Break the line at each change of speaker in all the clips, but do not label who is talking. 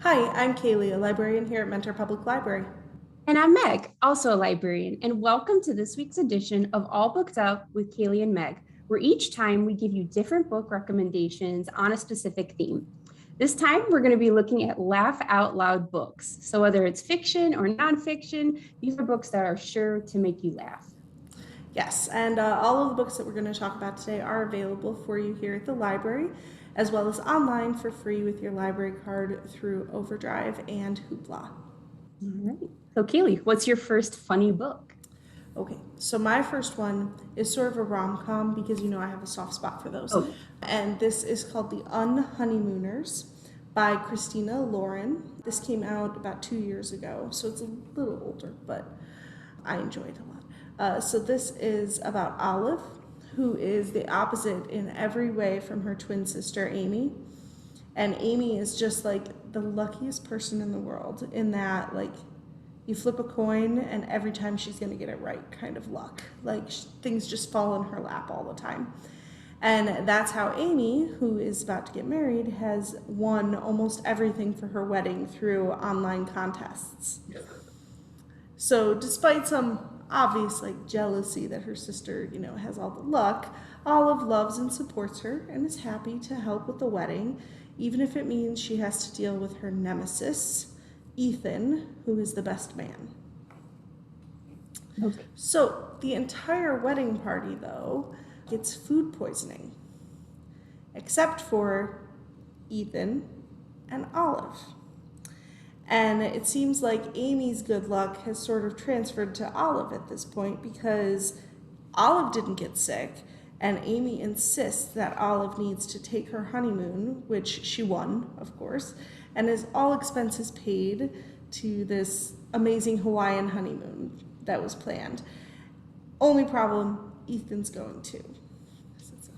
Hi, I'm Cailey, a librarian here at Mentor Public Library.
And I'm Meg, also a librarian, and welcome to this week's edition of All Booked Up with Cailey and Meg, where each time we give you different book recommendations on a specific theme. This time, we're going to be looking at laugh out loud books. So, whether it's fiction or nonfiction, these are books that are sure to make you laugh.
Yes, and all of the books that we're going to talk about today are available for you here at the library, as well as online for free with your library card through Overdrive and Hoopla.
All right. So, Cailey, what's your first funny book?
Okay, so my first one is sort of a rom-com because I have a soft spot for those.
Oh,
And this is called The Unhoneymooners by Christina Lauren. This came out about 2 years ago, so it's a little older, but I enjoyed it a lot. So this is about Olive, who is the opposite in every way from her twin sister Amy. And Amy is just like the luckiest person in the world in that, like, you flip a coin and every time she's going to get it right kind of luck. Like, things just fall in her lap all the time. And that's how Amy, who is about to get married, has won almost everything for her wedding through online contests. So despite some obvious like jealousy that her sister, has all the luck, Olive loves and supports her and is happy to help with the wedding, even if it means she has to deal with her nemesis, Ethan, who is the best man.
okay.
So the entire wedding party, though, gets food poisoning, except for Ethan and Olive. And it seems like Amy's good luck has sort of transferred to Olive at this point because Olive didn't get sick, and Amy insists that Olive needs to take her honeymoon, which she won, of course, and is all expenses paid to this amazing Hawaiian honeymoon that was planned. Only problem, Ethan's going too. It's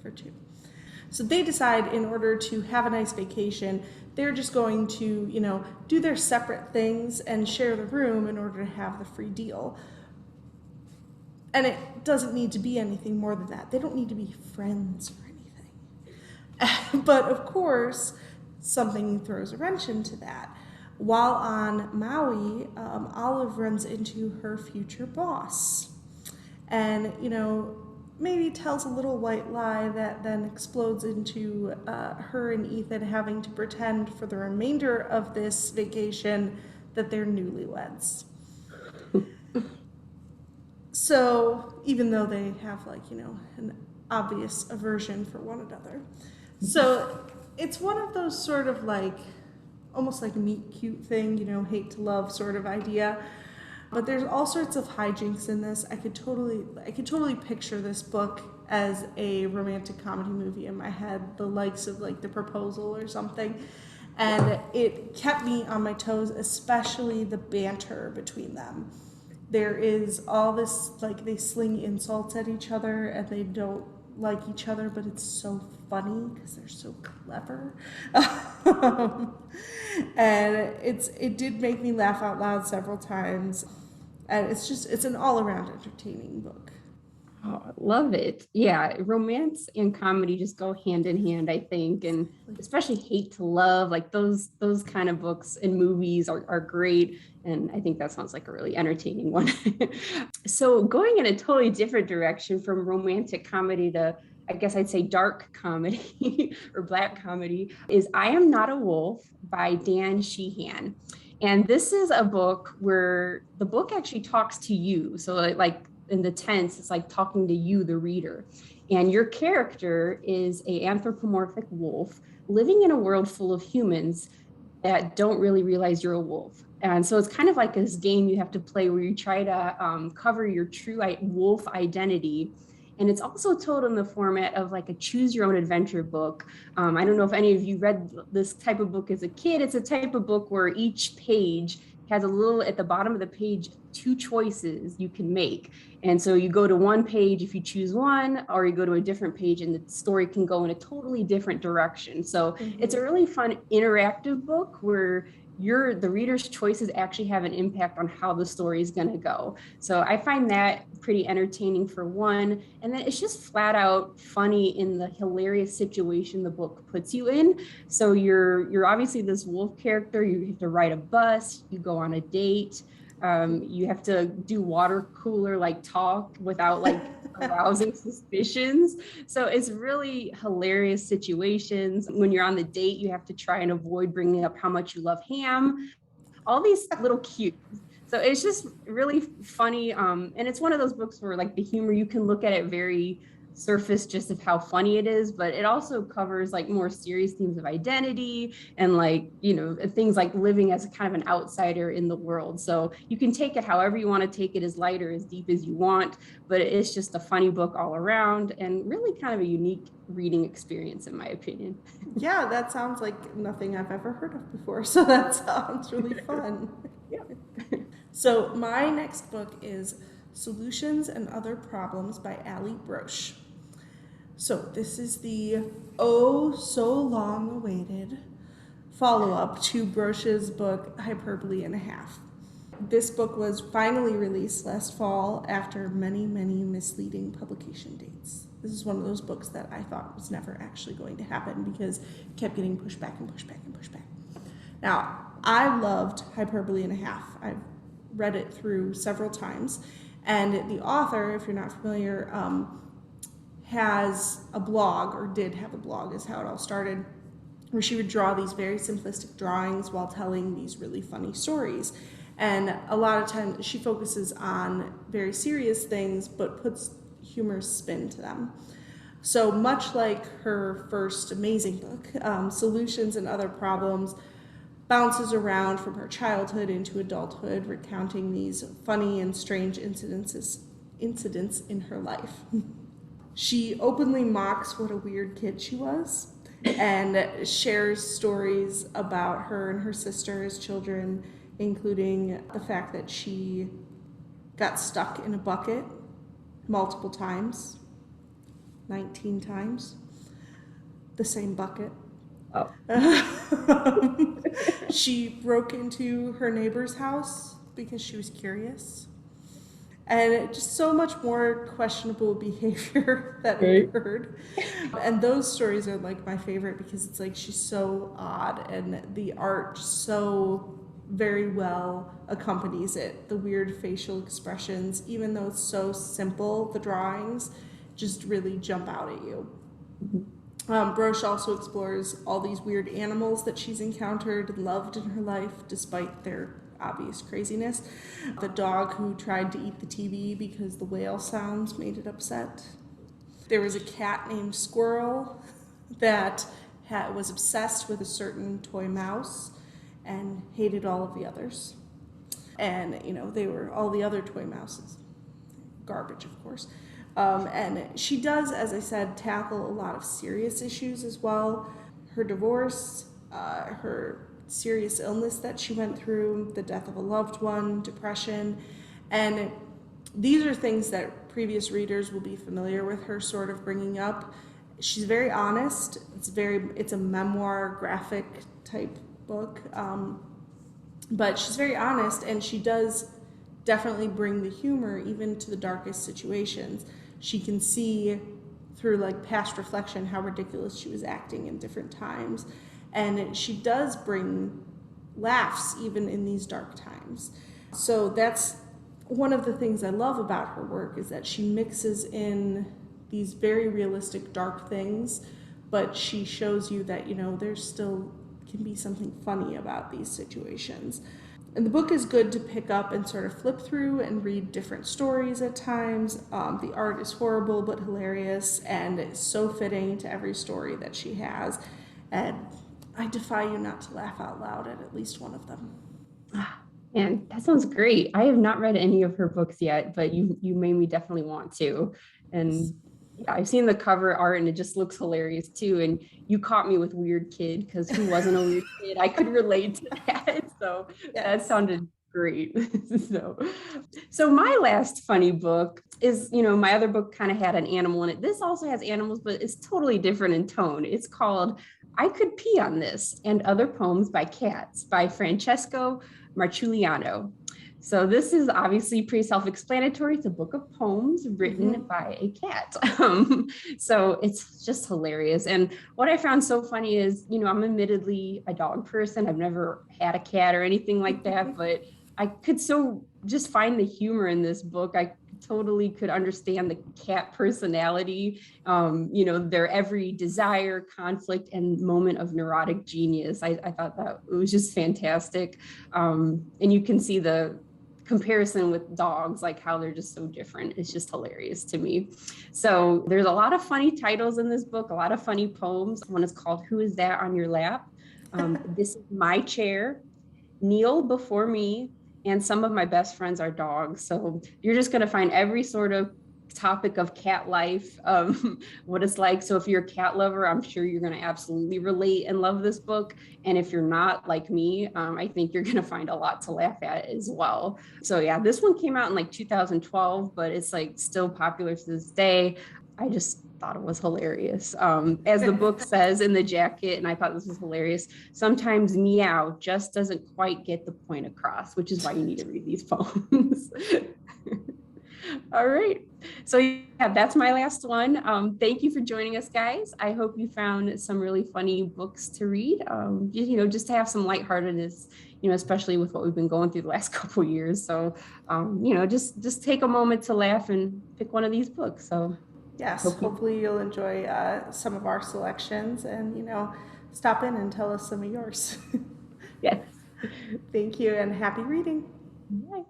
for two. So they decide in order to have a nice vacation, they're just going to, do their separate things and share the room in order to have the free deal. And it doesn't need to be anything more than that. They don't need to be friends or anything. But of course, something throws a wrench into that. While on Maui, Olive runs into her future boss. And, maybe tells a little white lie that then explodes into her and Ethan having to pretend for the remainder of this vacation that they're newlyweds. So even though they have an obvious aversion for one another. So it's one of those sort of like almost like a meet cute thing, hate to love sort of idea. But there's all sorts of hijinks in this. I could totally picture this book as a romantic comedy movie in my head, the likes of like The Proposal or something. And it kept me on my toes, especially the banter between them. There is all this, like, they sling insults at each other and they don't like each other, but it's so funny because they're so clever. And it did make me laugh out loud several times. And it's an all-around entertaining book.
Oh, I love it. Yeah, romance and comedy just go hand in hand, I think, and especially hate to love, like those kind of books and movies are great. And I think that sounds like a really entertaining one. So going in a totally different direction from romantic comedy to, I guess I'd say dark comedy or black comedy is I Am Not a Wolf by Dan Sheehan. And this is a book where the book actually talks to you. So like in the tense, it's like talking to you, the reader. And your character is a anthropomorphic wolf living in a world full of humans that don't really realize you're a wolf. And so it's kind of like this game you have to play where you try to cover your true wolf identity. And it's also told in the format of like a choose your own adventure book. I don't know if any of you read this type of book as a kid. It's a type of book where each page has a little at the bottom of the page, two choices you can make. And so you go to one page if you choose one, or you go to a different page and the story can go in a totally different direction. So it's a really fun interactive book where the reader's choices actually have an impact on how the story is going to go. So I find that pretty entertaining for one. And then it's just flat out funny in the hilarious situation the book puts you in. So you're obviously this wolf character. You have to ride a bus, you go on a date. You have to do water cooler like talk without like arousing suspicions. So it's really hilarious situations. When you're on the date, you have to try and avoid bringing up how much you love ham, all these little cues. So it's just really funny. And it's one of those books where like the humor, you can look at it very surface just of how funny it is, but it also covers like more serious themes of identity and like, things like living as a kind of an outsider in the world. So you can take it however you want to take it, as light or as deep as you want, but it's just a funny book all around and really kind of a unique reading experience in my opinion.
Yeah, that sounds like nothing I've ever heard of before. So that sounds really fun.
Yeah.
So my next book is Solutions and Other Problems by Allie Brosh. So this is the so long awaited follow-up to Brosh's book Hyperbole and a Half. This book was finally released last fall after many misleading publication dates. This is one of those books that I thought was never actually going to happen because it kept getting pushed back. Now, I loved Hyperbole and a Half. I've read it through several times, and the author, if you're not familiar, has a blog, or did have a blog is how it all started, where she would draw these very simplistic drawings while telling these really funny stories. And a lot of times she focuses on very serious things but puts humorous spin to them. So much like her first amazing book, Solutions and Other Problems bounces around from her childhood into adulthood, recounting these funny and strange incidents in her life. She openly mocks what a weird kid she was and shares stories about her and her sister as children, including the fact that she got stuck in a bucket multiple times, 19 times, the same bucket.
Oh.
She broke into her neighbor's house because she was curious. And just so much more questionable behavior that occurred. And those stories are like my favorite because it's like she's so odd and the art so very well accompanies it. The weird facial expressions, even though it's so simple, the drawings just really jump out at you. Brosh also explores all these weird animals that she's encountered and loved in her life, despite their obvious craziness. The dog who tried to eat the TV because the whale sounds made it upset. There was a cat named Squirrel that was obsessed with a certain toy mouse and hated all of the others. And, they were all the other toy mouses. Garbage, of course. And she does, as I said, tackle a lot of serious issues as well. Her divorce, her serious illness that she went through, the death of a loved one, depression. And these are things that previous readers will be familiar with her sort of bringing up. She's very honest. It's a memoir graphic type book. But she's very honest, and she does definitely bring the humor even to the darkest situations. She can see through like past reflection how ridiculous she was acting in different times. And she does bring laughs even in these dark times. So that's one of the things I love about her work, is that she mixes in these very realistic dark things, but she shows you that, there still can be something funny about these situations. And the book is good to pick up and sort of flip through and read different stories at times. The art is horrible but hilarious, and it's so fitting to every story that she has. And I defy you not to laugh out loud at least one of them.
And that sounds great. I have not read any of her books yet, but you made me definitely want to. And yeah, I've seen the cover art and it just looks hilarious too. And you caught me with weird kid, because who wasn't a weird kid? I could relate to that. So yes. That sounded great. So my last funny book is, my other book kind of had an animal in it. This also has animals, but it's totally different in tone. It's called I Could Pee on This and Other Poems by Cats by Francesco Marciuliano. So this is obviously pretty self-explanatory. It's a book of poems written by a cat. So it's just hilarious. And what I found so funny is, I'm admittedly a dog person. I've never had a cat or anything like that, but I could so just find the humor in this book. I totally could understand the cat personality, their every desire, conflict, and moment of neurotic genius. I thought that it was just fantastic. And you can see the comparison with dogs, like how they're just so different. It's just hilarious to me. So there's a lot of funny titles in this book, a lot of funny poems. One is called Who Is That on Your Lap? This is My Chair, Kneel Before Me, and Some of My Best Friends Are Dogs. So you're just going to find every sort of topic of cat life, what it's like. So if you're a cat lover, I'm sure you're going to absolutely relate and love this book. And if you're not like me, I think you're going to find a lot to laugh at as well. So yeah, this one came out in like 2012, but it's like still popular to this day. I just thought it was hilarious. As the book says in the jacket, and I thought this was hilarious, sometimes meow just doesn't quite get the point across, which is why you need to read these poems. All right. So yeah, that's my last one. Thank you for joining us, guys. I hope you found some really funny books to read, just to have some lightheartedness, especially with what we've been going through the last couple of years. So, just take a moment to laugh and pick one of these books. So
yes, hopefully you'll enjoy some of our selections and, stop in and tell us some of yours.
Yes.
Thank you and happy reading.
Bye.